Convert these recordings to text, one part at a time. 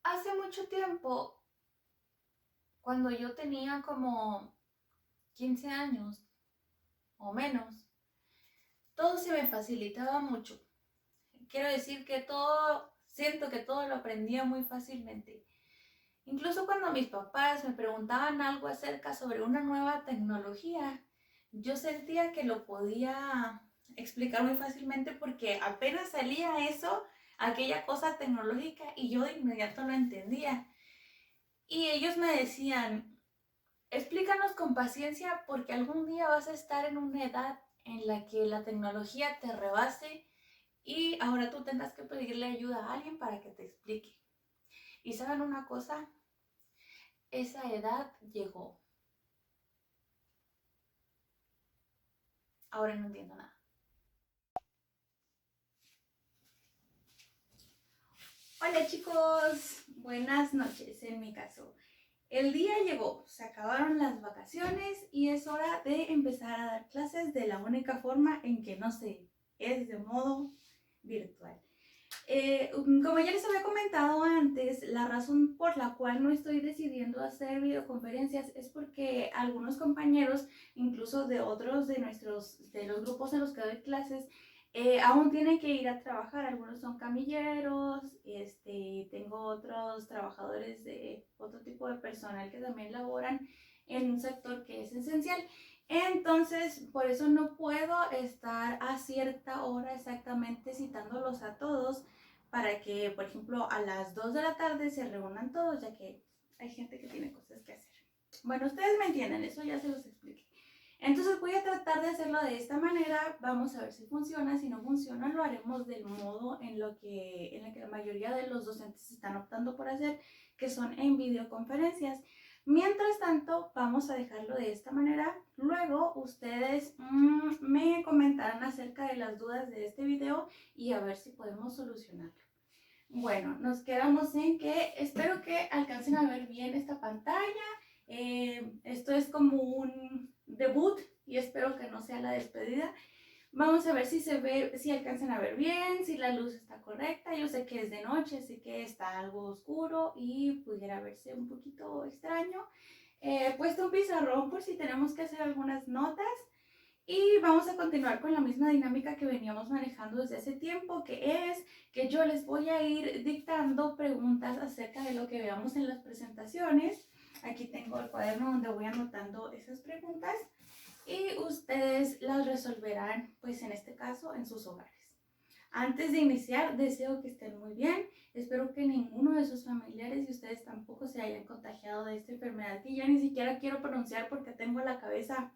Hace mucho tiempo, cuando yo tenía como 15 años o menos, todo se me facilitaba mucho. Quiero decir que siento que todo lo aprendía muy fácilmente. Incluso cuando mis papás me preguntaban algo acerca sobre una nueva tecnología, yo sentía que lo podía explicar muy fácilmente porque apenas salía eso, aquella cosa tecnológica, y yo de inmediato lo entendía. Y ellos me decían, explícanos con paciencia porque algún día vas a estar en una edad en la que la tecnología te rebase y ahora tú tengas que pedirle ayuda a alguien para que te explique. Y saben una cosa, esa edad llegó. Ahora no entiendo nada. Hola chicos, buenas noches en mi caso. El día llegó, se acabaron las vacaciones y es hora de empezar a dar clases de la única forma en que no sé, es de modo virtual. Como ya les había comentado antes, la razón por la cual no estoy decidiendo hacer videoconferencias es porque algunos compañeros, incluso de otros de los grupos en los que doy clases, aún tienen que ir a trabajar. Algunos son camilleros, tengo otros trabajadores de otro tipo de personal que también laboran en un sector que es esencial. Entonces, por eso no puedo estar a cierta hora exactamente citándolos a todos para que, por ejemplo, a las 2 de la tarde se reúnan todos, ya que hay gente que tiene cosas que hacer. Bueno, ustedes me entienden, eso ya se los expliqué. Entonces voy a tratar de hacerlo de esta manera, vamos a ver si funciona. Si no funciona, lo haremos del modo en la que la mayoría de los docentes están optando por hacer, que son en videoconferencias. Mientras tanto, vamos a dejarlo de esta manera. Luego ustedes me comentarán acerca de las dudas de este video y a ver si podemos solucionarlo. Bueno, nos quedamos en que espero que alcancen a ver bien esta pantalla. Esto es como un debut y espero que no sea la despedida. Vamos a ver si se ve, si alcanzan a ver bien, si la luz está correcta. Yo sé que es de noche, así que está algo oscuro y pudiera verse un poquito extraño. He puesto un pizarrón por si tenemos que hacer algunas notas. Y vamos a continuar con la misma dinámica que veníamos manejando desde hace tiempo, que es que yo les voy a ir dictando preguntas acerca de lo que veamos en las presentaciones. Aquí tengo el cuaderno donde voy anotando esas preguntas y ustedes las resolverán, pues en este caso, en sus hogares. Antes de iniciar, deseo que estén muy bien. Espero que ninguno de sus familiares y ustedes tampoco se hayan contagiado de esta enfermedad que ya ni siquiera quiero pronunciar porque tengo la cabeza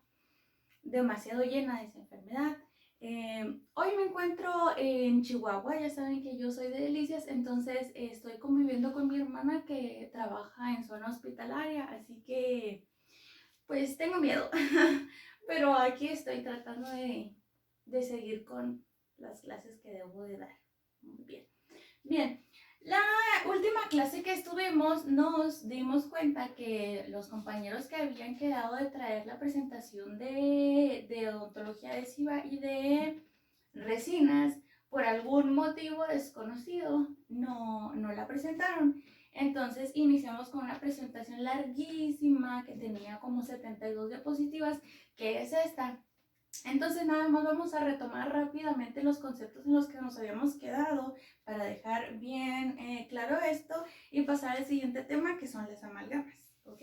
demasiado llena de esa enfermedad. Hoy me encuentro en Chihuahua, ya saben que yo soy de Delicias, entonces estoy conviviendo con mi hermana que trabaja en zona hospitalaria, así que pues tengo miedo, pero aquí estoy tratando de seguir con las clases que debo de dar. Muy bien. Bien, la última clase que estuvimos nos dimos cuenta que los compañeros que habían quedado de traer la presentación de odontología adhesiva y de resinas, por algún motivo desconocido, no la presentaron. Entonces iniciamos con una presentación larguísima que tenía como 72 diapositivas, que es esta. Entonces nada más vamos a retomar rápidamente los conceptos en los que nos habíamos quedado para dejar bien claro esto y pasar al siguiente tema, que son las amalgamas, ¿ok?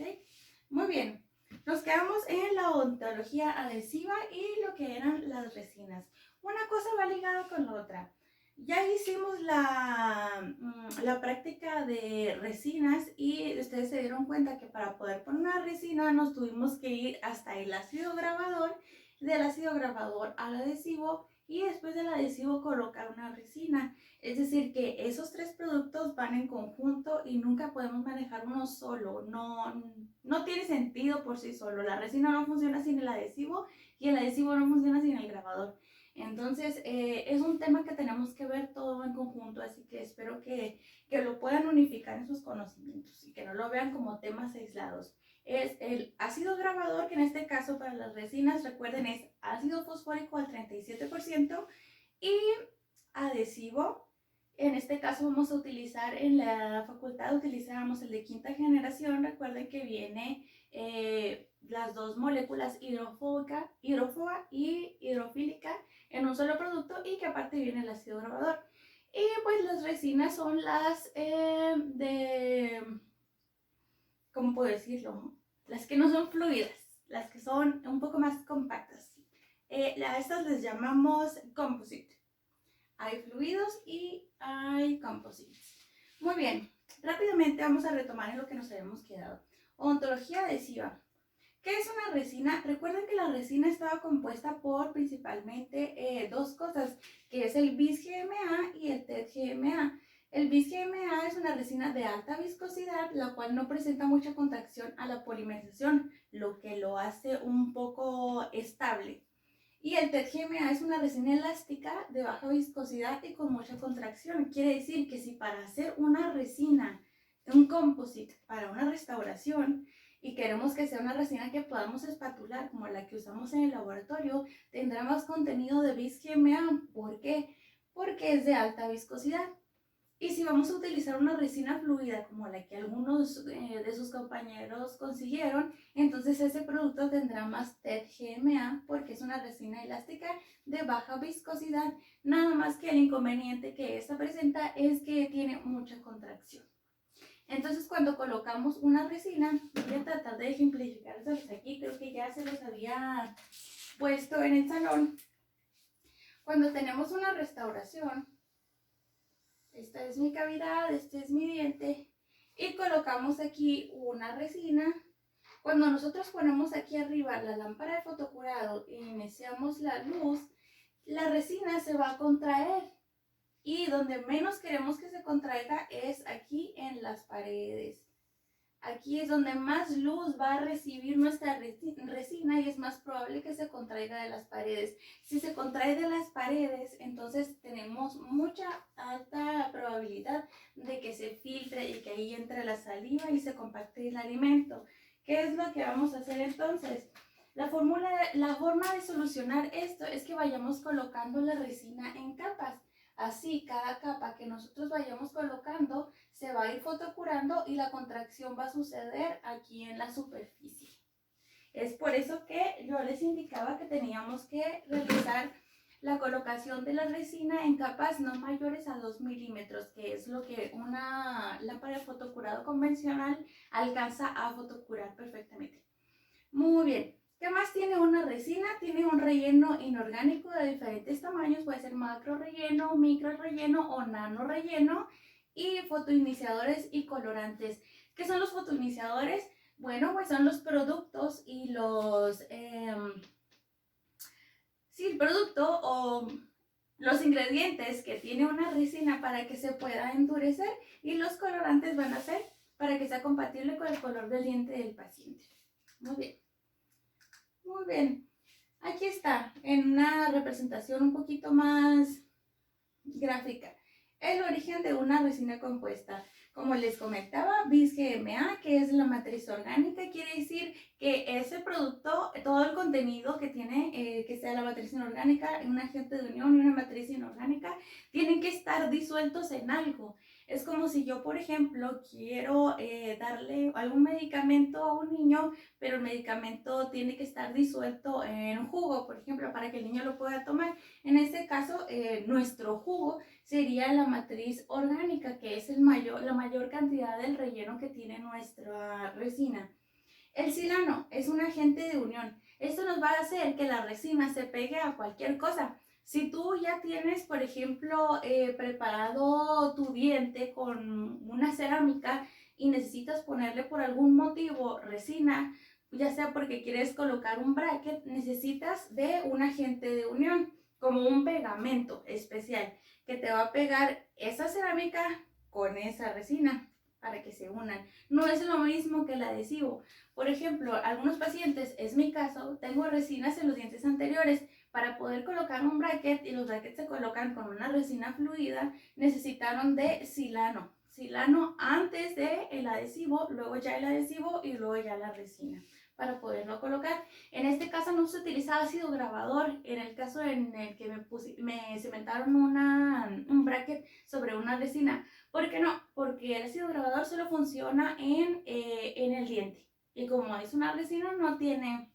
Muy bien, nos quedamos en la odontología adhesiva y lo que eran las resinas. Una cosa va ligada con la otra. Ya hicimos la práctica de resinas y ustedes se dieron cuenta que para poder poner una resina nos tuvimos que ir hasta el ácido grabador, del ácido grabador al adhesivo y después del adhesivo colocar una resina. Es decir, que esos tres productos van en conjunto y nunca podemos manejar uno solo. No tiene sentido por sí solo. La resina no funciona sin el adhesivo y el adhesivo no funciona sin el grabador. Entonces, es un tema que tenemos que ver todo en conjunto, así que espero que lo puedan unificar en sus conocimientos y que no lo vean como temas aislados. Es el ácido grabador, que en este caso para las resinas, recuerden, es ácido fosfórico al 37%, y adhesivo En este caso vamos a utilizar, en la facultad utilizamos el de quinta generación. Recuerden que viene las dos moléculas hidrofóbica y hidrofílica en un solo producto, y que aparte viene el ácido grabador. Y pues las resinas son las ¿cómo puedo decirlo? Las que no son fluidas, las que son un poco más compactas. A estas les llamamos composite. Hay fluidos y hay composites. Muy bien, rápidamente vamos a retomar en lo que nos habíamos quedado. Ontología adhesiva. ¿Qué es una resina? Recuerden que la resina estaba compuesta por principalmente dos cosas, que es el bis-GMA y el TET-GMA. El bis-GMA es una resina de alta viscosidad, la cual no presenta mucha contracción a la polimerización, lo que lo hace un poco estable. Y el TET-GMA es una resina elástica de baja viscosidad y con mucha contracción. Quiere decir que si para hacer una resina, un composite para una restauración, y queremos que sea una resina que podamos espatular como la que usamos en el laboratorio, tendrá más contenido de bis-GMA. ¿Por qué? Porque es de alta viscosidad. Y si vamos a utilizar una resina fluida como la que algunos de sus compañeros consiguieron, entonces ese producto tendrá más TET-GMA porque es una resina elástica de baja viscosidad. Nada más que el inconveniente que esta presenta es que tiene mucha contracción. Entonces cuando colocamos una resina, voy a tratar de ejemplificarlos aquí, creo que ya se los había puesto en el salón. Cuando tenemos una restauración, esta es mi cavidad, este es mi diente, y colocamos aquí una resina. Cuando nosotros ponemos aquí arriba la lámpara de fotocurado y iniciamos la luz, la resina se va a contraer, y donde menos queremos que se contraiga es aquí en las paredes. Aquí es donde más luz va a recibir nuestra resina y es más probable que se contraiga de las paredes. Si se contrae de las paredes, entonces tenemos mucha alta probabilidad de que se filtre y que ahí entre la saliva y se compacte el alimento. ¿Qué es lo que vamos a hacer entonces? La forma de solucionar esto es que vayamos colocando la resina en capas. Así, cada capa que nosotros vayamos colocando se va a ir fotocurando y la contracción va a suceder aquí en la superficie. Es por eso que yo les indicaba que teníamos que realizar la colocación de la resina en capas no mayores a 2 milímetros, que es lo que una lámpara de fotocurado convencional alcanza a fotocurar perfectamente. Muy bien. ¿Qué más tiene una resina? Tiene un relleno inorgánico de diferentes tamaños, puede ser macro relleno, micro relleno o nano relleno, y fotoiniciadores y colorantes. ¿Qué son los fotoiniciadores? Bueno, pues son los productos y el producto o los ingredientes que tiene una resina para que se pueda endurecer, y los colorantes van a ser para que sea compatible con el color del diente del paciente. Muy bien. Muy bien, aquí está, en una representación un poquito más gráfica, el origen de una resina compuesta. Como les comentaba, bis-GMA, que es la matriz orgánica, quiere decir que ese producto, todo el contenido que tiene, que sea la matriz inorgánica, un agente de unión y una matriz inorgánica, tienen que estar disueltos en algo. Es como si yo, por ejemplo, quiero darle algún medicamento a un niño, pero el medicamento tiene que estar disuelto en un jugo, por ejemplo, para que el niño lo pueda tomar. En este caso, nuestro jugo sería la matriz orgánica, que es la mayor cantidad del relleno que tiene nuestra resina. El silano es un agente de unión. Esto nos va a hacer que la resina se pegue a cualquier cosa. Si tú ya tienes, por ejemplo, preparado tu diente con una cerámica y necesitas ponerle por algún motivo resina, ya sea porque quieres colocar un bracket, necesitas de un agente de unión, como un pegamento especial que te va a pegar esa cerámica con esa resina para que se unan. No es lo mismo que el adhesivo. Por ejemplo, algunos pacientes, es mi caso, tengo resinas en los dientes anteriores. Para poder colocar un bracket, y los brackets se colocan con una resina fluida, necesitaron de silano. Silano antes del adhesivo, luego ya el adhesivo y luego ya la resina. para poderlo colocar. En este caso no se utiliza ácido grabador, en el caso en el que me cementaron un bracket sobre una resina. ¿Por qué no? Porque el ácido grabador solo funciona en el diente. Y como es una resina, no tiene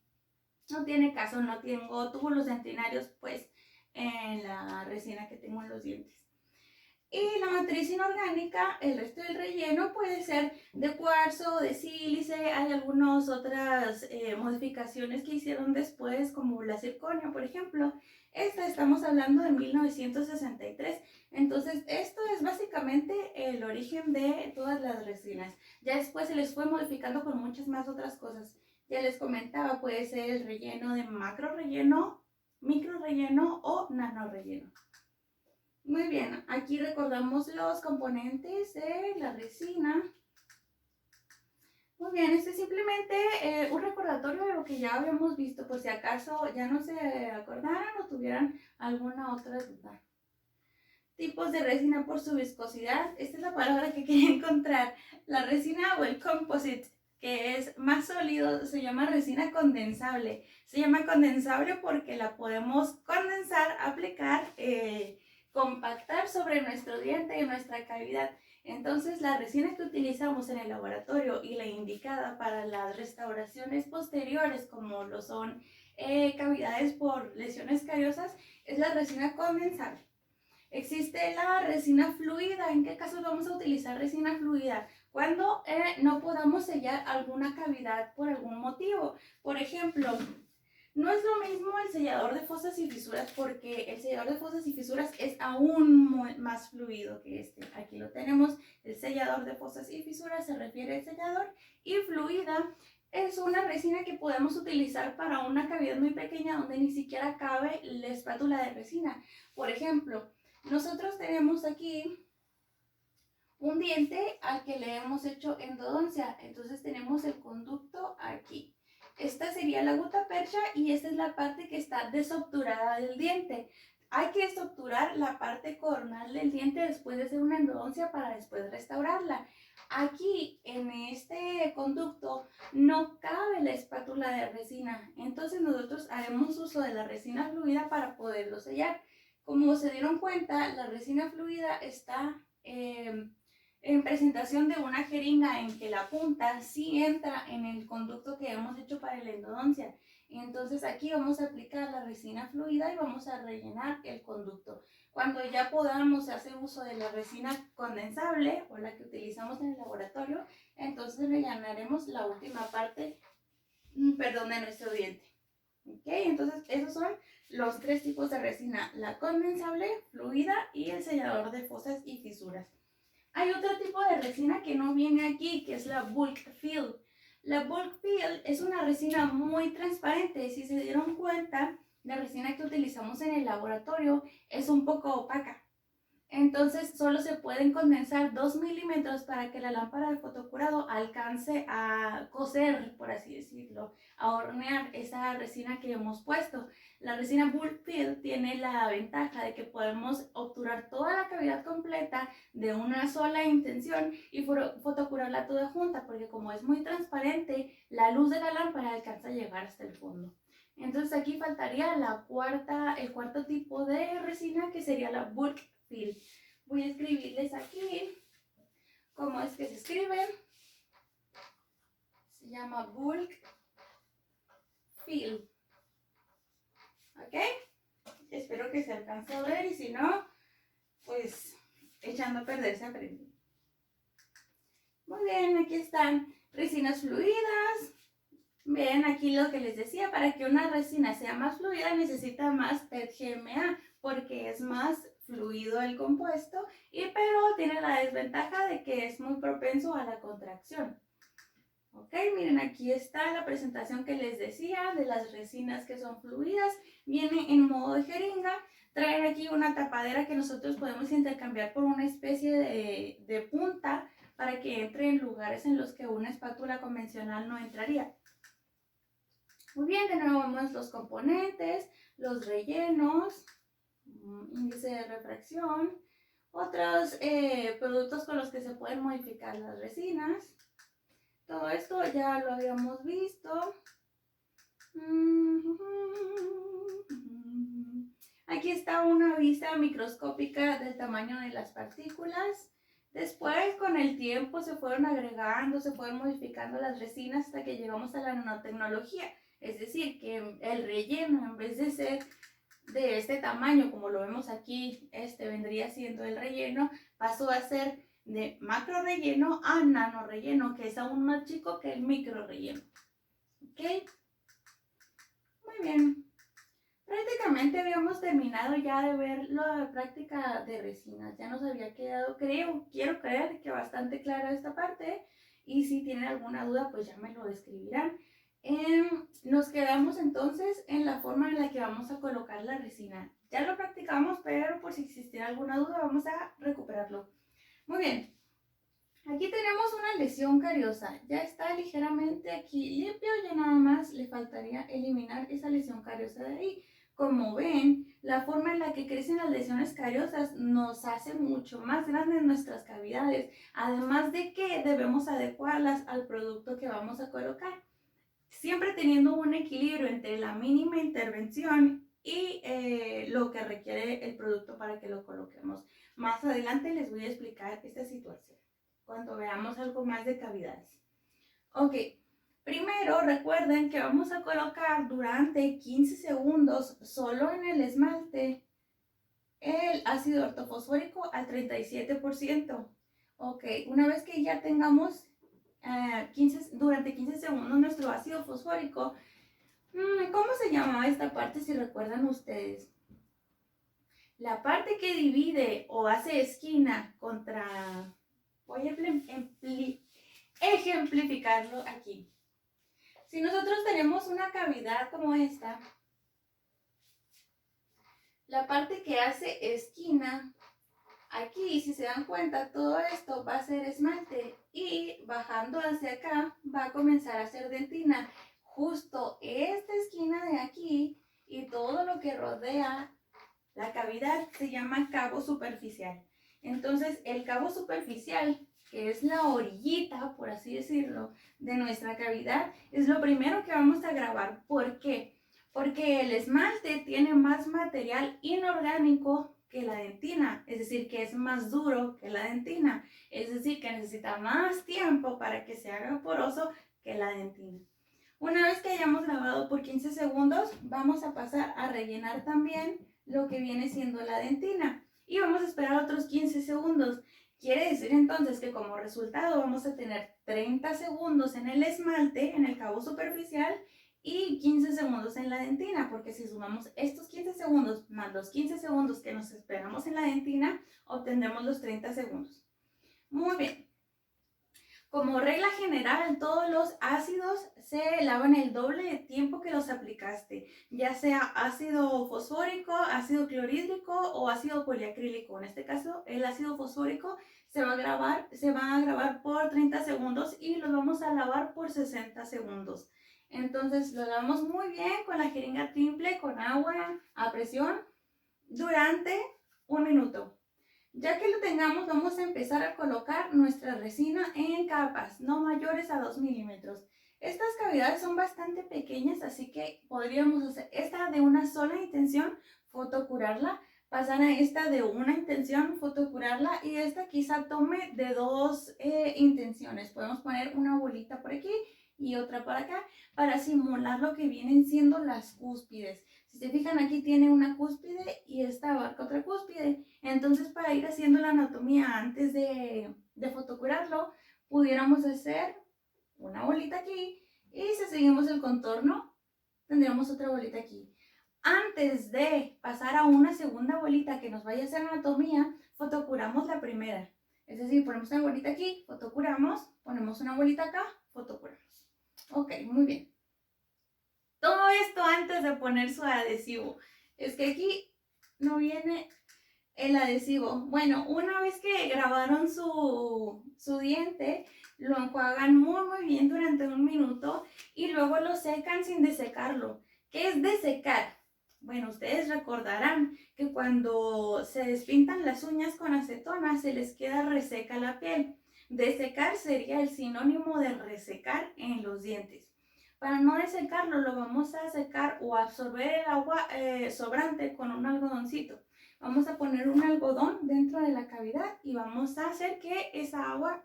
caso, no tengo túbulos dentinarios pues en la resina que tengo en los dientes. Y la matriz inorgánica, el resto del relleno puede ser de cuarzo, de sílice, hay algunas otras modificaciones que hicieron después, como la circonia, por ejemplo. Esta estamos hablando de 1963, entonces esto es básicamente el origen de todas las resinas. Ya después se les fue modificando con muchas más otras cosas. Ya les comentaba, puede ser el relleno de macro relleno, micro relleno o nano relleno. Muy bien, aquí recordamos los componentes de la resina. Muy bien, este es simplemente un recordatorio de lo que ya habíamos visto, por si acaso ya no se acordaran o tuvieran alguna otra duda. Tipos de resina por su viscosidad. Esta es la palabra que quería encontrar. La resina o el composite, que es más sólido, se llama resina condensable. Se llama condensable porque la podemos condensar, aplicar, compactar sobre nuestro diente y nuestra cavidad. Entonces la resina que utilizamos en el laboratorio y la indicada para las restauraciones posteriores, como lo son cavidades por lesiones cariosas, es la resina condensable. Existe la resina fluida. ¿En qué casos vamos a utilizar resina fluida? Cuando no podamos sellar alguna cavidad por algún motivo. Por ejemplo, no es lo mismo el sellador de fosas y fisuras, porque el sellador de fosas y fisuras es aún más fluido que este. Aquí lo tenemos, el sellador de fosas y fisuras se refiere al sellador, y fluida es una resina que podemos utilizar para una cavidad muy pequeña donde ni siquiera cabe la espátula de resina. Por ejemplo, nosotros tenemos aquí un diente al que le hemos hecho endodoncia, entonces tenemos el conducto aquí. Esta sería la gutapercha y esta es la parte que está desobturada del diente. Hay que desobturar la parte coronal del diente después de hacer una endodoncia para después restaurarla. Aquí en este conducto no cabe la espátula de resina, entonces nosotros haremos uso de la resina fluida para poderlo sellar. Como se dieron cuenta, la resina fluida está en presentación de una jeringa en que la punta sí entra en el conducto que hemos hecho para la endodoncia. Entonces aquí vamos a aplicar la resina fluida y vamos a rellenar el conducto. Cuando ya podamos hacer uso de la resina condensable o la que utilizamos en el laboratorio, entonces rellenaremos la última parte, de nuestro diente. ¿Ok? Entonces esos son los tres tipos de resina: la condensable, fluida y el sellador de fosas y fisuras. Hay otro tipo de resina que no viene aquí, que es la bulk fill. La bulk fill es una resina muy transparente. Si se dieron cuenta, la resina que utilizamos en el laboratorio es un poco opaca. Entonces solo se pueden condensar 2 milímetros para que la lámpara de fotocurado alcance a cocer, por así decirlo, a hornear esa resina que hemos puesto. La resina bulk fill tiene la ventaja de que podemos obturar toda la cavidad completa de una sola intención y fotocurarla toda junta, porque como es muy transparente, la luz de la lámpara alcanza a llegar hasta el fondo. Entonces aquí faltaría el cuarto tipo de resina, que sería la bulk fill. Voy a escribirles aquí cómo es que se escribe. Se llama bulk fill. ¿Ok? Espero que se alcance a ver, y si no, pues echando a perder se aprende. Muy bien, aquí están resinas fluidas. Ven aquí lo que les decía: para que una resina sea más fluida necesita más PETGMA, porque es más fluido el compuesto, pero tiene la desventaja de que es muy propenso a la contracción. Ok, miren, aquí está la presentación que les decía de las resinas que son fluidas. Viene en modo de jeringa. Traen aquí una tapadera que nosotros podemos intercambiar por una especie de punta para que entre en lugares en los que una espátula convencional no entraría. Muy bien, de nuevo vemos los componentes, los rellenos, índice de refracción, otros productos con los que se pueden modificar las resinas. todo esto ya lo habíamos visto. Aquí está una vista microscópica del tamaño de las partículas. Después, con el tiempo, se fueron agregando, se fueron modificando las resinas hasta que llegamos a la nanotecnología. Es decir, que el relleno, en vez de ser de este tamaño, como lo vemos aquí, este vendría siendo el relleno, pasó a ser de macro relleno a nano relleno, que es aún más chico que el micro relleno. ¿Ok? Muy bien. Prácticamente habíamos terminado ya de ver la práctica de resinas. Ya nos había quedado, quiero creer que bastante clara esta parte. Y si tienen alguna duda, pues ya me lo escribirán. Nos quedamos entonces en la forma en la que vamos a colocar la resina. Ya lo practicamos, pero por si existiera alguna duda, vamos a recuperarlo. Muy bien. Aquí tenemos una lesión cariosa. Ya está ligeramente aquí limpio, ya nada más le faltaría eliminar esa lesión cariosa de ahí. Como ven, la forma en la que crecen las lesiones cariosas nos hace mucho más grandes nuestras cavidades, además de que debemos adecuarlas al producto que vamos a colocar, siempre teniendo un equilibrio entre la mínima intervención y lo que requiere el producto para que lo coloquemos. Más adelante les voy a explicar esta situación cuando veamos algo más de cavidades. Ok, primero recuerden que vamos a colocar durante 15 segundos solo en el esmalte el ácido ortofosfórico al 37%. Ok, una vez que ya tengamos durante 15 segundos nuestro ácido fosfórico, ¿cómo se llamaba esta parte si recuerdan ustedes? La parte que divide o hace esquina contra... Voy a ejemplificarlo aquí. Si nosotros tenemos una cavidad como esta, la parte que hace esquina, aquí si se dan cuenta, todo esto va a ser esmalte y bajando hacia acá va a comenzar a ser dentina. Justo esta esquina de aquí y todo lo que rodea la cavidad se llama cabo superficial. Entonces el cabo superficial, que es la orillita, por así decirlo, de nuestra cavidad, es lo primero que vamos a grabar. ¿Por qué? Porque el esmalte tiene más material inorgánico que la dentina, es decir, que es más duro que la dentina, es decir, que necesita más tiempo para que se haga poroso que la dentina. Una vez que hayamos grabado por 15 segundos, vamos a pasar a rellenar también lo que viene siendo la dentina y vamos a esperar otros 15 segundos. Quiere decir entonces que como resultado vamos a tener 30 segundos en el esmalte, en el cabo superficial, y 15 segundos en la dentina, porque si sumamos estos 15 segundos más los 15 segundos que nos esperamos en la dentina, obtendremos los 30 segundos. Muy bien. Como regla general, todos los ácidos se lavan el doble de tiempo que los aplicaste, ya sea ácido fosfórico, ácido clorhídrico o ácido poliacrílico. En este caso, el ácido fosfórico se va a grabar por 30 segundos y lo vamos a lavar por 60 segundos. Entonces, lo lavamos muy bien con la jeringa triple, con agua a presión, durante 1 minuto. Ya que lo tengamos, vamos a empezar a colocar nuestra resina en capas, no mayores a 2 milímetros. Estas cavidades son bastante pequeñas, así que podríamos hacer esta de una sola intención, fotocurarla, pasar a esta de una intención, fotocurarla, y esta quizá tome de 2 intenciones. Podemos poner una bolita por aquí y otra por acá para simular lo que vienen siendo las cúspides. Si se fijan, aquí tiene una cúspide y esta abarca otra cúspide. Entonces, para ir haciendo la anatomía antes de fotocurarlo, pudiéramos hacer una bolita aquí y si seguimos el contorno, tendríamos otra bolita aquí. Antes de pasar a una segunda bolita que nos vaya a hacer anatomía, fotocuramos la primera. Es decir, ponemos una bolita aquí, fotocuramos, ponemos una bolita acá, fotocuramos. Ok, muy bien. Todo esto antes de poner su adhesivo. Es que aquí no viene el adhesivo. Bueno, una vez que grabaron su diente, lo enjuagan muy bien durante 1 minuto y luego lo secan sin desecarlo. ¿Qué es desecar? Bueno, ustedes recordarán que cuando se despintan las uñas con acetona se les queda reseca la piel. Desecar sería el sinónimo de resecar en los dientes. Para no desecarlo, lo vamos a secar o absorber el agua sobrante con un algodoncito. Vamos a poner un algodón dentro de la cavidad y vamos a hacer que esa agua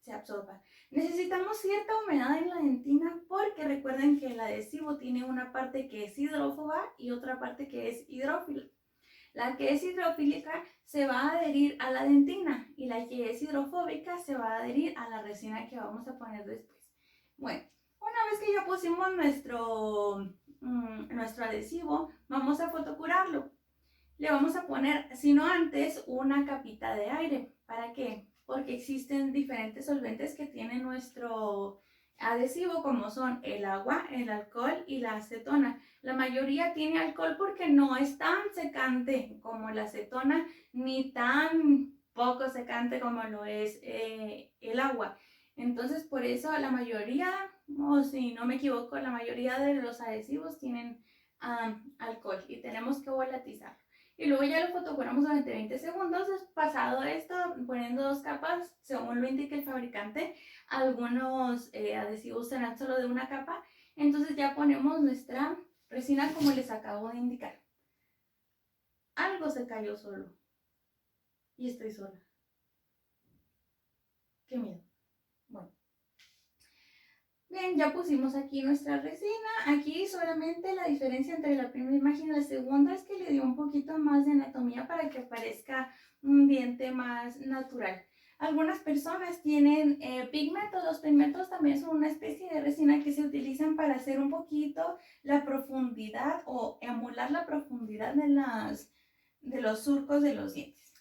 se absorba. Necesitamos cierta humedad en la dentina porque recuerden que el adhesivo tiene una parte que es hidrófoba y otra parte que es hidrófila. La que es hidrofílica se va a adherir a la dentina y la que es hidrofóbica se va a adherir a la resina que vamos a poner después. Bueno, una vez que ya pusimos nuestro adhesivo, vamos a fotocurarlo. Le vamos a poner, si no antes, una capita de aire. ¿Para qué? Porque existen diferentes solventes que tiene nuestro adhesivo, como son el agua, el alcohol y la acetona. La mayoría tiene alcohol porque no es tan secante como la acetona, ni tan poco secante como lo es el agua. Entonces, por eso la mayoría, o si no me equivoco, la mayoría de los adhesivos tienen alcohol y tenemos que volatizar. Y luego ya lo fotografamos durante 20 segundos. Pasado esto, poniendo 2 capas, según lo indique el fabricante. Algunos adhesivos serán solo de una capa. Entonces ya ponemos nuestra resina como les acabo de indicar. Algo se cayó solo. Y estoy sola. Qué miedo. Bueno. Bien, ya pusimos aquí nuestra resina. Aquí solamente la diferencia entre la primera imagen y la segunda es que le dio un poquito más de anatomía para que parezca un diente más natural. Algunas personas tienen pigmentos. Los pigmentos también son una especie de resina que se utilizan para hacer un poquito la profundidad o emular la profundidad de los surcos de los dientes.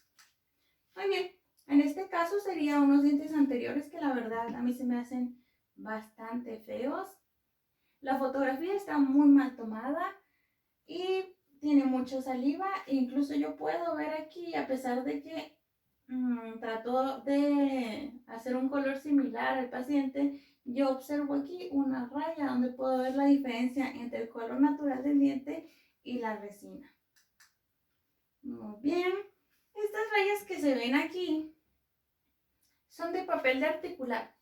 Muy bien, en este caso serían unos dientes anteriores que la verdad a mí se me hacen bastante feos. La fotografía está muy mal tomada y tiene mucha saliva. Incluso yo puedo ver aquí, a pesar de que trató de hacer un color similar al paciente, yo observo aquí una raya donde puedo ver la diferencia entre el color natural del diente y la resina. Muy bien, estas rayas que se ven aquí son de papel de articular.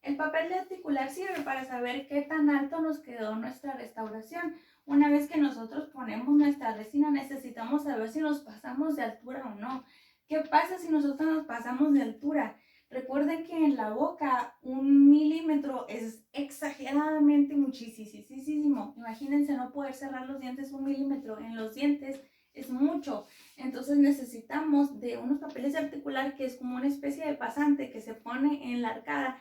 El papel de articular sirve para saber qué tan alto nos quedó nuestra restauración. Una vez que nosotros ponemos nuestra resina, necesitamos saber si nos pasamos de altura o no. ¿Qué pasa si nosotros nos pasamos de altura? Recuerden que en la boca 1 milímetro es exageradamente muchísimo. Imagínense no poder cerrar los dientes 1 milímetro. En los dientes es mucho. Entonces necesitamos de unos papeles de articular que es como una especie de pasante que se pone en la arcada.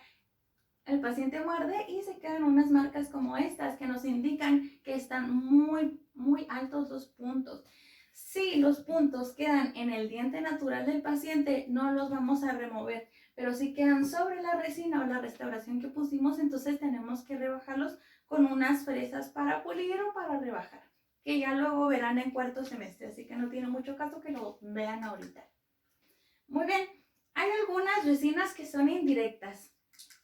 El paciente muerde y se quedan unas marcas como estas que nos indican que están muy altos los puntos. Si los puntos quedan en el diente natural del paciente, no los vamos a remover, pero si quedan sobre la resina o la restauración que pusimos, entonces tenemos que rebajarlos con unas fresas para pulir o para rebajar, que ya luego verán en cuarto semestre, así que no tiene mucho caso que lo vean ahorita. Muy bien, hay algunas resinas que son indirectas.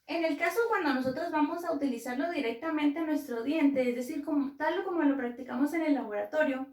En el caso cuando nosotros vamos a utilizarlo directamente en nuestro diente, es decir, tal como lo practicamos en el laboratorio,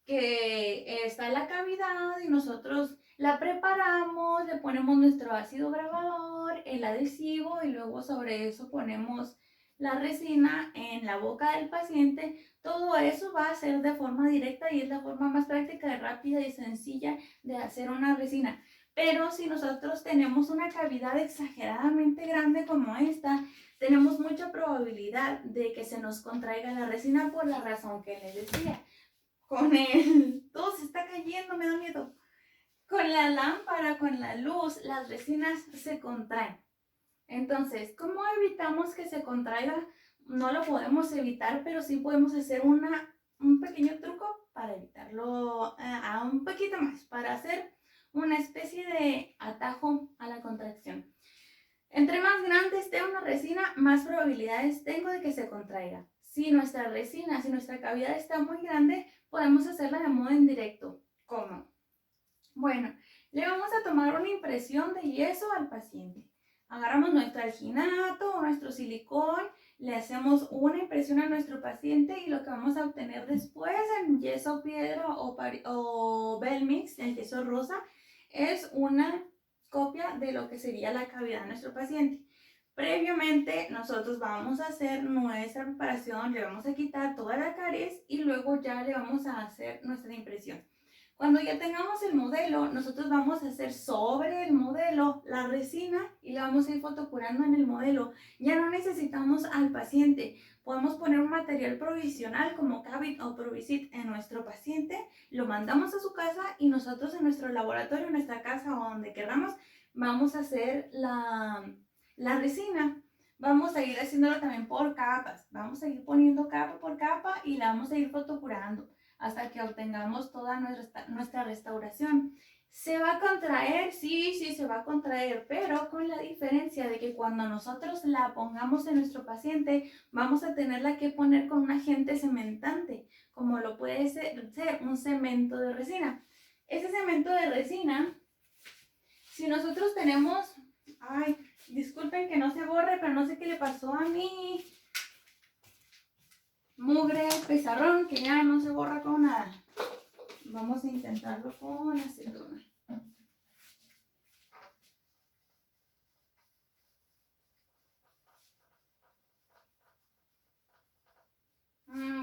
que está la cavidad y nosotros la preparamos, le ponemos nuestro ácido grabador, el adhesivo y luego sobre eso ponemos la resina en la boca del paciente. Todo eso va a ser de forma directa y es la forma más práctica, rápida y sencilla de hacer una resina. Pero si nosotros tenemos una cavidad exageradamente grande como esta, tenemos mucha probabilidad de que se nos contraiga la resina por la razón que les decía. Todo se está cayendo, me da miedo. Con la lámpara, con la luz, las resinas se contraen. Entonces, ¿cómo evitamos que se contraiga? No lo podemos evitar, pero sí podemos hacer un pequeño truco para evitarlo a un poquito más, para hacer una especie de atajo a la contracción. Entre más grande esté una resina, más probabilidades tengo de que se contraiga. Si nuestra resina, si nuestra cavidad está muy grande, podemos hacerla de modo indirecto. ¿Cómo? Bueno, le vamos a tomar una impresión de yeso al paciente. Agarramos nuestro alginato o nuestro silicón, le hacemos una impresión a nuestro paciente y lo que vamos a obtener después en yeso piedra o Belmix, el yeso rosa, es una copia de lo que sería la cavidad de nuestro paciente. Previamente nosotros vamos a hacer nuestra preparación, le vamos a quitar toda la caries y luego ya le vamos a hacer nuestra impresión. Cuando ya tengamos el modelo, nosotros vamos a hacer sobre el modelo la resina y la vamos a ir fotocurando en el modelo. Ya no necesitamos al paciente. Podemos poner un material provisional como Cavit o Provisit en nuestro paciente, lo mandamos a su casa y nosotros en nuestro laboratorio, en nuestra casa o donde queramos, vamos a hacer la resina. Vamos a ir haciéndolo también por capas. Vamos a ir poniendo capa por capa y la vamos a ir fotocurando hasta que obtengamos toda nuestra restauración. ¿Se va a contraer? Sí, sí, se va a contraer, pero con la diferencia de que cuando nosotros la pongamos en nuestro paciente, vamos a tenerla que poner con un agente cementante, como lo puede ser un cemento de resina. Ese cemento de resina, si nosotros tenemos, ay, disculpen que no se borre, pero no sé qué le pasó a mí. Mugre, pizarrón, que ya no se borra con nada. Vamos a intentarlo con acetona.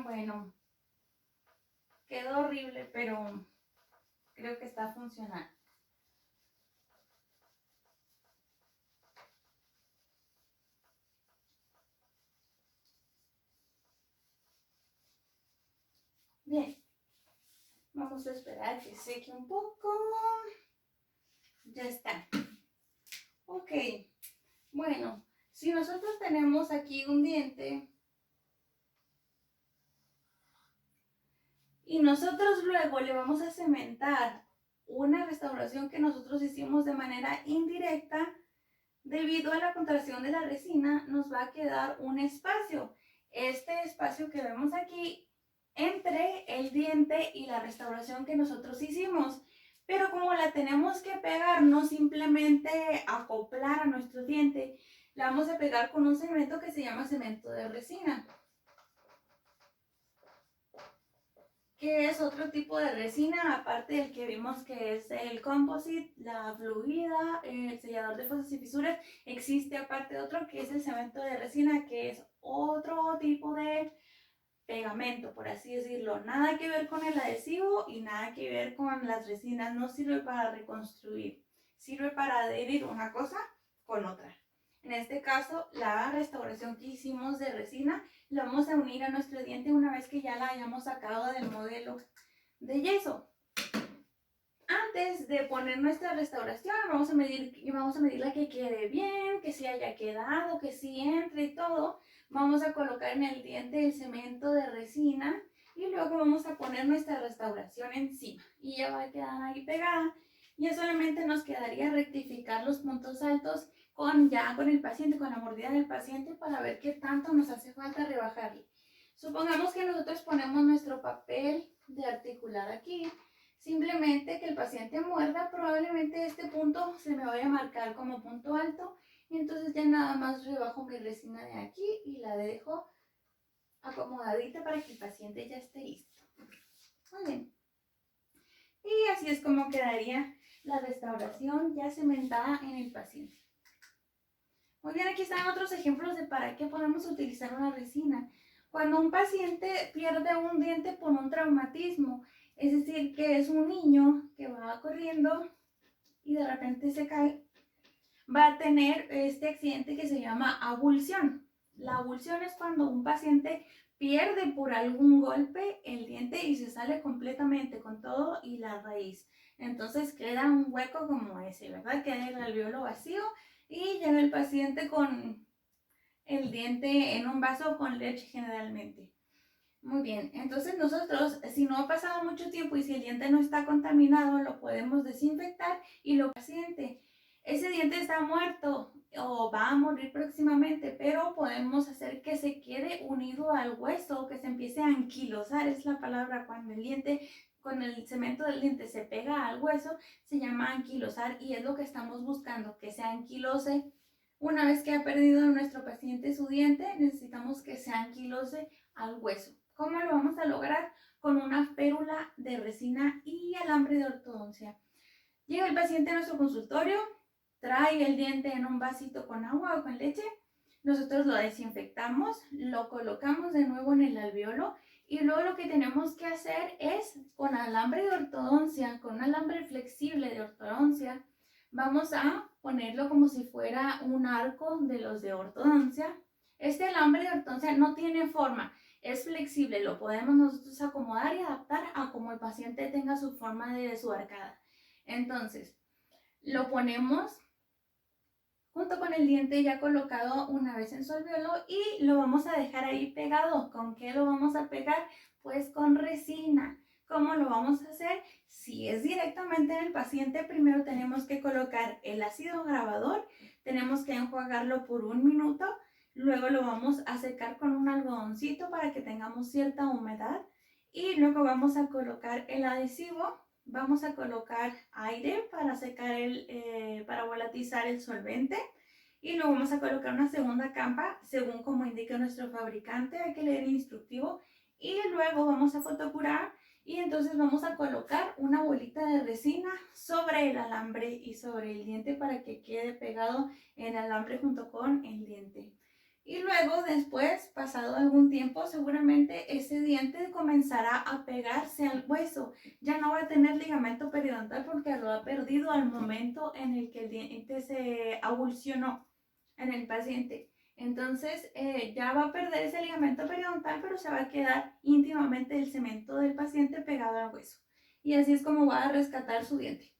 Bueno, quedó horrible, pero creo que está funcionando. Bien, vamos a esperar que seque un poco. Ya está. Ok, bueno, si nosotros tenemos aquí un diente y nosotros luego le vamos a cementar una restauración que nosotros hicimos de manera indirecta, debido a la contracción de la resina nos va a quedar un espacio. Este espacio que vemos aquí entre el diente y la restauración que nosotros hicimos. Pero como la tenemos que pegar, no simplemente acoplar a nuestro diente, la vamos a pegar con un cemento que se llama cemento de resina, que es otro tipo de resina, aparte del que vimos que es el composite, la fluida, el sellador de fosas y fisuras. Existe aparte otro que es el cemento de resina, que es otro tipo de pegamento, por así decirlo. Nada que ver con el adhesivo y nada que ver con las resinas. No sirve para reconstruir, sirve para adherir una cosa con otra. En este caso, la restauración que hicimos de resina la vamos a unir a nuestro diente una vez que ya la hayamos sacado del modelo de yeso. Antes de poner nuestra restauración, vamos a medirla que quede bien, que sí haya quedado, que sí entre y todo. Vamos a colocar en el diente el cemento de resina y luego vamos a poner nuestra restauración encima. Y ya va a quedar ahí pegada. Ya solamente nos quedaría rectificar los puntos altos con el paciente, con la mordida del paciente, para ver qué tanto nos hace falta rebajarle. Supongamos que nosotros ponemos nuestro papel de articular aquí. Simplemente que el paciente muerda, probablemente este punto se me vaya a marcar como punto alto. Y entonces ya nada más rebajo mi resina de aquí y la dejo acomodadita para que el paciente ya esté listo. Muy bien. Y así es como quedaría la restauración ya cementada en el paciente. Muy bien, aquí están otros ejemplos de para qué podemos utilizar una resina. Cuando un paciente pierde un diente por un traumatismo, es decir, que es un niño que va corriendo y de repente se cae, va a tener este accidente que se llama avulsión. La avulsión es cuando un paciente pierde por algún golpe el diente y se sale completamente con todo y la raíz. Entonces queda un hueco como ese, ¿verdad? Queda el alveolo vacío y llega el paciente con el diente en un vaso con leche generalmente. Muy bien, entonces nosotros, si no ha pasado mucho tiempo y si el diente no está contaminado, lo podemos desinfectar y lo paciente. Ese diente está muerto o va a morir próximamente, pero podemos hacer que se quede unido al hueso, que se empiece a anquilosar, es la palabra, cuando el diente, con el cemento del diente se pega al hueso, se llama anquilosar y es lo que estamos buscando, que se anquilose. Una vez que ha perdido nuestro paciente su diente, necesitamos que se anquilose al hueso. ¿Cómo lo vamos a lograr? Con una férula de resina y alambre de ortodoncia. Llega el paciente a nuestro consultorio, trae el diente en un vasito con agua o con leche, nosotros lo desinfectamos, lo colocamos de nuevo en el alveolo y luego lo que tenemos que hacer es con alambre de ortodoncia, con un alambre flexible de ortodoncia, vamos a ponerlo como si fuera un arco de los de ortodoncia. Este alambre de ortodoncia no tiene forma, es flexible, lo podemos nosotros acomodar y adaptar a como el paciente tenga su forma de su arcada. Entonces, lo ponemos junto con el diente ya colocado una vez en su alveolo y lo vamos a dejar ahí pegado. ¿Con qué lo vamos a pegar? Pues con resina. ¿Cómo lo vamos a hacer? Si es directamente en el paciente, primero tenemos que colocar el ácido grabador, tenemos que enjuagarlo por 1 minuto, luego lo vamos a secar con un algodoncito para que tengamos cierta humedad y luego vamos a colocar el adhesivo. Vamos a colocar aire para secar para volatilizar el solvente y luego vamos a colocar una segunda capa según como indica nuestro fabricante. Hay que leer el instructivo y luego vamos a fotocurar y entonces vamos a colocar una bolita de resina sobre el alambre y sobre el diente para que quede pegado el alambre junto con el diente. Y luego después, pasado algún tiempo, seguramente ese diente comenzará a pegarse al hueso. Ya no va a tener ligamento periodontal porque lo ha perdido al momento en el que el diente se avulsionó en el paciente. Entonces ya va a perder ese ligamento periodontal, pero se va a quedar íntimamente el cemento del paciente pegado al hueso. Y así es como va a rescatar su diente.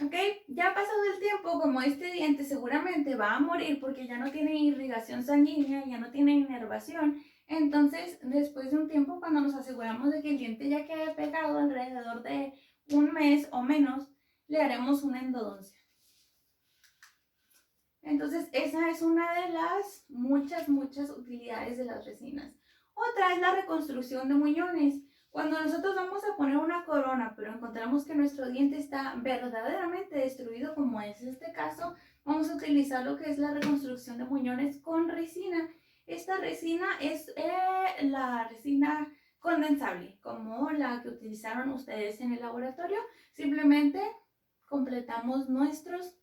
¿Ok? Ya pasado el tiempo, como este diente seguramente va a morir porque ya no tiene irrigación sanguínea, ya no tiene inervación, entonces después de un tiempo, cuando nos aseguramos de que el diente ya quede pegado alrededor de 1 mes o menos, le haremos una endodoncia. Entonces esa es una de las muchas utilidades de las resinas. Otra es la reconstrucción de muñones. Cuando nosotros vamos a poner una corona, pero encontramos que nuestro diente está verdaderamente destruido, como es este caso, vamos a utilizar lo que es la reconstrucción de muñones con resina. Esta resina es la resina condensable, como la que utilizaron ustedes en el laboratorio. Simplemente completamos nuestros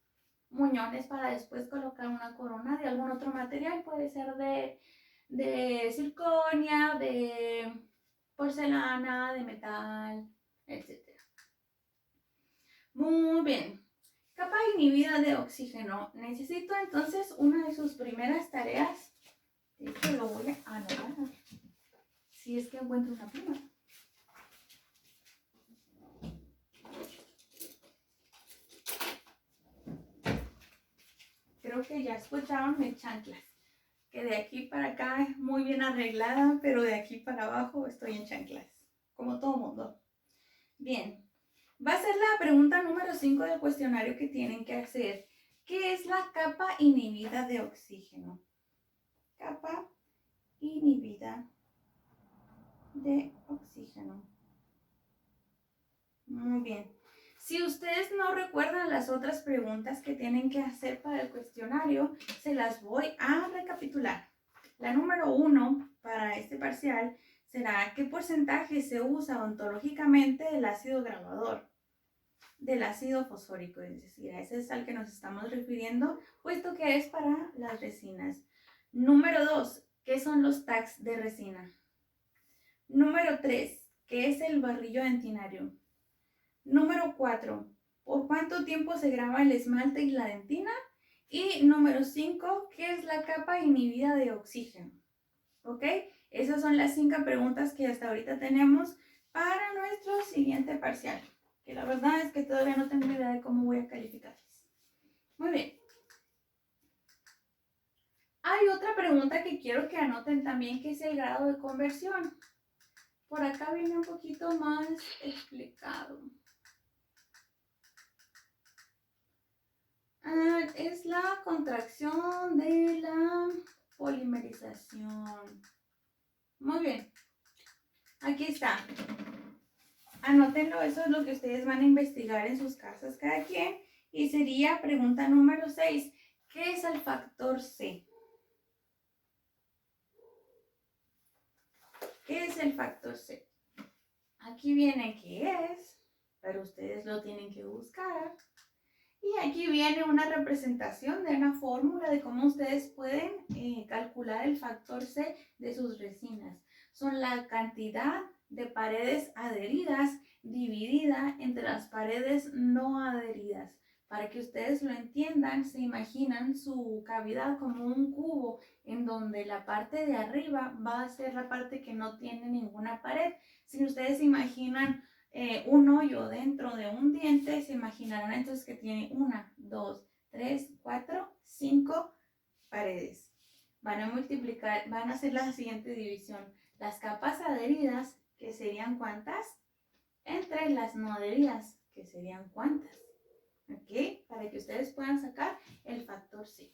muñones para después colocar una corona de algún otro material. Puede ser de circonia, de porcelana, de metal, etc. Muy bien. Capa inhibida de oxígeno. Necesito entonces una de sus primeras tareas. De hecho, lo voy a anotar. Si es que encuentro una pluma. Creo que ya escucharon mis chanclas. Que de aquí para acá es muy bien arreglada, pero de aquí para abajo estoy en chanclas. Como todo mundo. Bien. Va a ser la pregunta número 5 del cuestionario que tienen que hacer. ¿Qué es la capa inhibida de oxígeno? Capa inhibida de oxígeno. Muy bien. Si ustedes no recuerdan las otras preguntas que tienen que hacer para el cuestionario, se las voy a recapitular. La número 1 para este parcial será ¿qué porcentaje se usa ontológicamente del ácido grabador? Del ácido fosfórico, es decir, a ese es al que nos estamos refiriendo, puesto que es para las resinas. Número 2, ¿qué son los tags de resina? Número 3, ¿qué es el barrillo dentinario? Número 4, ¿por cuánto tiempo se graba el esmalte y la dentina? Y número 5, ¿qué es la capa inhibida de oxígeno? ¿Ok? Esas son las 5 preguntas que hasta ahorita tenemos para nuestro siguiente parcial. Que la verdad es que todavía no tengo idea de cómo voy a calificarles. Muy bien. Hay otra pregunta que quiero que anoten también, que es el grado de conversión. Por acá viene un poquito más explicado. Es la contracción de la polimerización. Muy bien. Aquí está. Anótenlo, eso es lo que ustedes van a investigar en sus casas cada quien. Y sería pregunta número 6. ¿Qué es el factor C? ¿Qué es el factor C? Aquí viene qué es, pero ustedes lo tienen que buscar. Y aquí viene una representación de una fórmula de cómo ustedes pueden calcular el factor C de sus resinas. Son la cantidad de paredes adheridas dividida entre las paredes no adheridas. Para que ustedes lo entiendan, se imaginan su cavidad como un cubo en donde la parte de arriba va a ser la parte que no tiene ninguna pared. Si ustedes se imaginan un hoyo dentro de un diente, se imaginarán entonces que tiene 1, 2, 3, 4, 5 paredes. Van a multiplicar, van a hacer la siguiente división. Las capas adheridas, que serían ¿cuántas? Entre las no adheridas, que serían ¿cuántas? ¿Ok? Para que ustedes puedan sacar el factor C.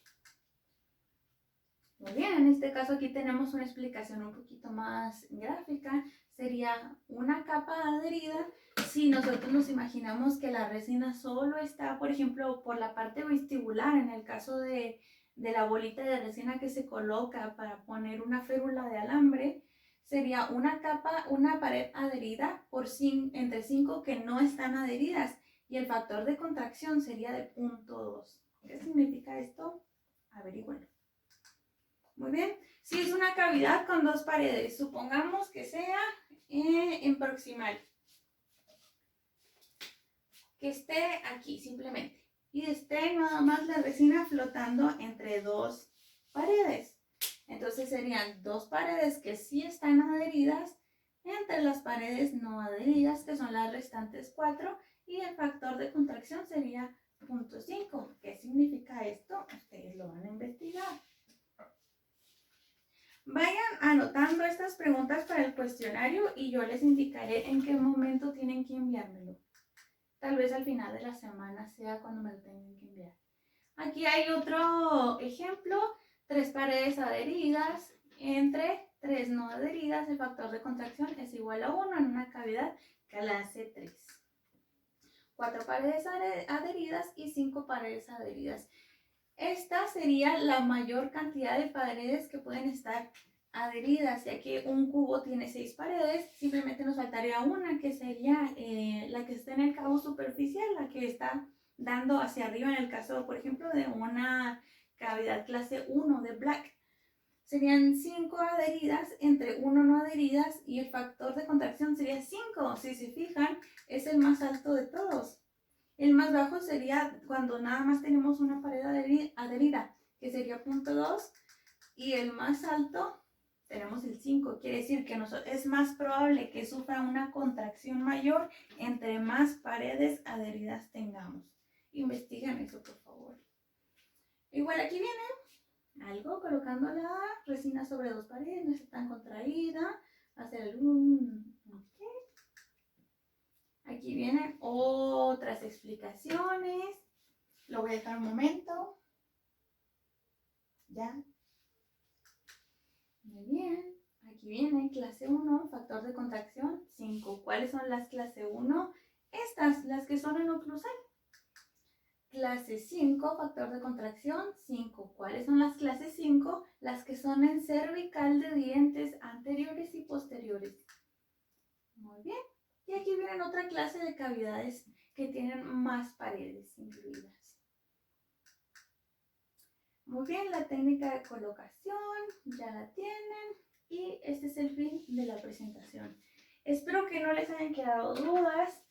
Muy bien, en este caso aquí tenemos una explicación un poquito más gráfica. Sería una capa adherida si nosotros nos imaginamos que la resina solo está, por ejemplo, por la parte vestibular, en el caso de la bolita de resina que se coloca para poner una férula de alambre, sería una capa, una pared adherida por entre 5 que no están adheridas y el factor de contracción sería de 0.2. ¿Qué significa esto? Averígüenlo. Muy bien, si es una cavidad con dos paredes, supongamos que sea en proximal, que esté aquí simplemente y esté nada más la resina flotando entre dos paredes. Entonces serían dos paredes que sí están adheridas entre las paredes no adheridas, que son las restantes 4, y el factor de contracción sería 0.5. ¿Qué significa esto? Ustedes lo van a investigar. Vayan anotando estas preguntas para el cuestionario y yo les indicaré en qué momento tienen que enviármelo. Tal vez al final de la semana sea cuando me lo tengan que enviar. Aquí hay otro ejemplo, 3 paredes adheridas entre 3 no adheridas, el factor de contracción es igual a 1 en una cavidad clase 3. 4 paredes adheridas y 5 paredes adheridas. Esta sería la mayor cantidad de paredes que pueden estar adheridas, ya que un cubo tiene 6 paredes, simplemente nos faltaría una, que sería la que está en el cabo superficial, la que está dando hacia arriba en el caso, por ejemplo, de una cavidad clase 1 de Black. Serían 5 adheridas entre 1 no adheridas y el factor de contracción sería 5. Si se fijan, es el más alto de todos. El más bajo sería cuando nada más tenemos una pared adherida, que sería 0.2, y el más alto tenemos el 5. Quiere decir que es más probable que sufra una contracción mayor entre más paredes adheridas tengamos. Investiguen eso, por favor. Igual aquí viene algo, colocando la resina sobre 2 paredes, no está tan contraída, hacer algún... Aquí vienen otras explicaciones. Lo voy a dejar un momento. Ya. Muy bien. Aquí viene clase 1, factor de contracción 5. ¿Cuáles son las clase 1? Estas, las que son en oclusal. Clase 5, factor de contracción 5. ¿Cuáles son las clases 5? Las que son en cervical de dientes anteriores y posteriores. Muy bien. Y aquí vienen otra clase de cavidades que tienen más paredes incluidas. Muy bien, la técnica de colocación ya la tienen y este es el fin de la presentación. Espero que no les hayan quedado dudas.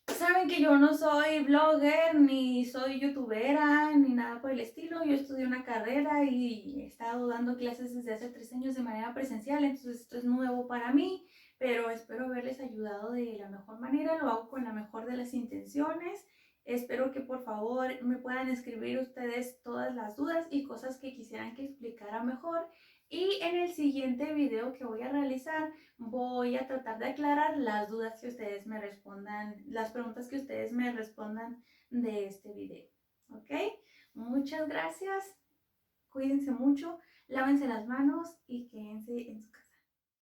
Saben que yo no soy blogger, ni soy youtubera, ni nada por el estilo. Yo estudié una carrera y he estado dando clases desde hace 3 años de manera presencial, entonces esto es nuevo para mí, pero espero haberles ayudado de la mejor manera, lo hago con la mejor de las intenciones. Espero que por favor me puedan escribir ustedes todas las dudas y cosas que quisieran que explicara mejor. Y en el siguiente video que voy a realizar voy a tratar de aclarar las dudas que ustedes me respondan, las preguntas que ustedes me respondan de este video. ¿Ok? Muchas gracias. Cuídense mucho, lávense las manos y quédense en su casa.